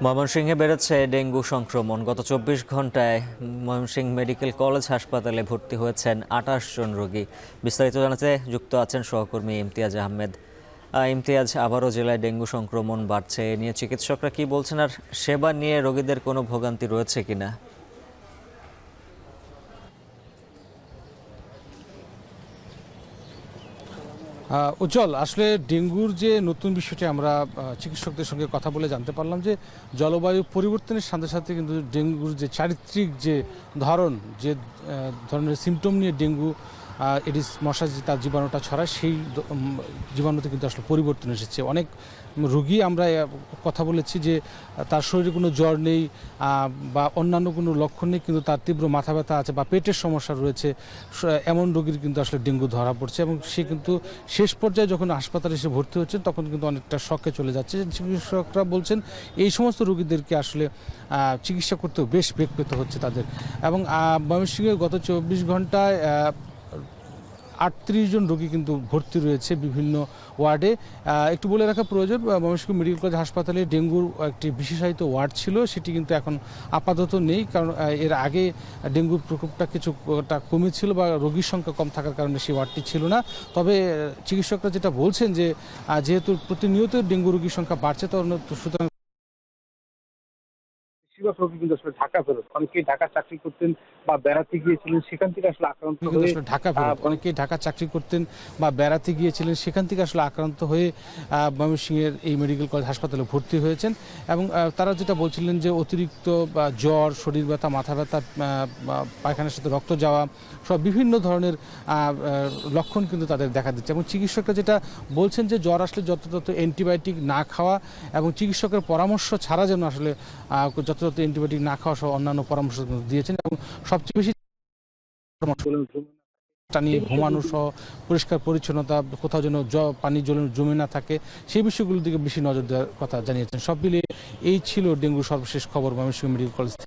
ময়মনসিংহে বেড়েছে ডেঙ্গু সংক্রমণ। গত ২৪ ঘন্টায় ময়মনসিংহ মেডিকেল কলেজ হাসপাতালে ভর্তি হয়েছেন ২৮ জন রোগী। বিস্তারিত জানাতে যুক্ত আছেন সহকর্মী ইমতিয়াজ আহমেদ। ইমতিয়াজ, আবারও জেলায় ডেঙ্গু সংক্রমণ বাড়ছে, এ নিয়ে চিকিৎসকরা কি বলছেন, আর সেবা নিয়ে রোগীদের কোনো ভোগান্তি রয়েছে কিনা? উজ্জ্বল, আসলে ডেঙ্গুর যে নতুন বিষয়টি আমরা চিকিৎসকদের সঙ্গে কথা বলে জানতে পারলাম যে জলবায়ু পরিবর্তনের সাথে সাথে কিন্তু ডেঙ্গুর যে চারিত্রিক যে ধরন, যে ধরনের সিমটম নিয়ে ডেঙ্গু এডিস মশা যে তার জীবাণুটা ছড়ায়, সেই জীবাণুতে কিন্তু আসলে পরিবর্তন এসেছে। অনেক রোগী আমরা কথা বলেছি যে তার শরীরে কোনো জ্বর নেই বা অন্যান্য কোনো লক্ষণ নেই, কিন্তু তার তীব্র মাথা ব্যথা আছে বা পেটের সমস্যা রয়েছে, এমন রোগীর কিন্তু আসলে ডেঙ্গু ধরা পড়ছে। এবং সে কিন্তু শেষ পর্যায়ে যখন হাসপাতালে এসে ভর্তি হচ্ছেন তখন কিন্তু অনেকটা শকে চলে যাচ্ছে। চিকিৎসকরা বলছেন এই সমস্ত রোগীদেরকে আসলে চিকিৎসা করতেও বেশ বেগ পেতে হচ্ছে তাদের। এবং ময়মনসিংহে গত ২৪ ঘন্টায় ৩৮ জন রোগী কিন্তু ভর্তি রয়েছে বিভিন্ন ওয়ার্ডে। একটু বলে রাখা প্রয়োজন, ময়মনসিংহ মেডিকেল কলেজ হাসপাতালে ডেঙ্গুর একটি বিশেষায়িত ওয়ার্ড ছিল, সেটি কিন্তু এখন আপাতত নেই, কারণ এর আগে ডেঙ্গুর প্রকোপটা কিছুটা কমেছিল বা রোগীর সংখ্যা কম থাকার কারণে সেই ওয়ার্ডটি ছিল না। তবে চিকিৎসকরা যেটা বলছেন যে যেহেতু প্রতিনিয়ত ডেঙ্গু রোগীর সংখ্যা বাড়ছে, সুতরাং বেশিরভাগ রোগী কিন্তু আসলে ঢাকা ফেরত, অনেকেই ঢাকা চাকরি করতেন বা বেড়াতে গিয়েছিলেন, সেখান থেকে আসলে আক্রান্ত হয়ে ঢাকা ফেরত, অনেকেই ঢাকা চাকরি করতেন বা বেড়াতে গিয়েছিলেন, সেখান থেকে আসলে আক্রান্ত হয়ে ময়মনসিংহের এই মেডিকেল কলেজ হাসপাতালে ভর্তি হয়েছেন। এবং তারা যেটা বলছিলেন যে অতিরিক্ত জ্বর, শরীর ব্যথা, মাথা ব্যথা, পায়খানার সাথে রক্ত যাওয়া, সব বিভিন্ন ধরনের লক্ষণ কিন্তু তাদের দেখা দিচ্ছে। এবং চিকিৎসকরা যেটা বলছেন যে জ্বর আসলে যথাযথ অ্যান্টিবায়োটিক না খাওয়া এবং চিকিৎসকের পরামর্শ ছাড়া যেন আসলে যথাযথ অ্যান্টিবায়োটিক না খাওয়া সহ অন্যান্য পরামর্শ দিয়েছেন। এবং সবচেয়ে বেশি নিয়ে ঘুমানো সহ পরিষ্কার পরিচ্ছন্নতা, কোথাও যেন পানি জমে না থাকে, সেই বিষয়গুলোর দিকে বেশি নজর দেওয়ার কথা জানিয়েছেন। সব মিলিয়ে এই ছিল ডেঙ্গুর সর্বশেষ খবর ময়মনসিংহ মেডিকেল কলেজ থেকে।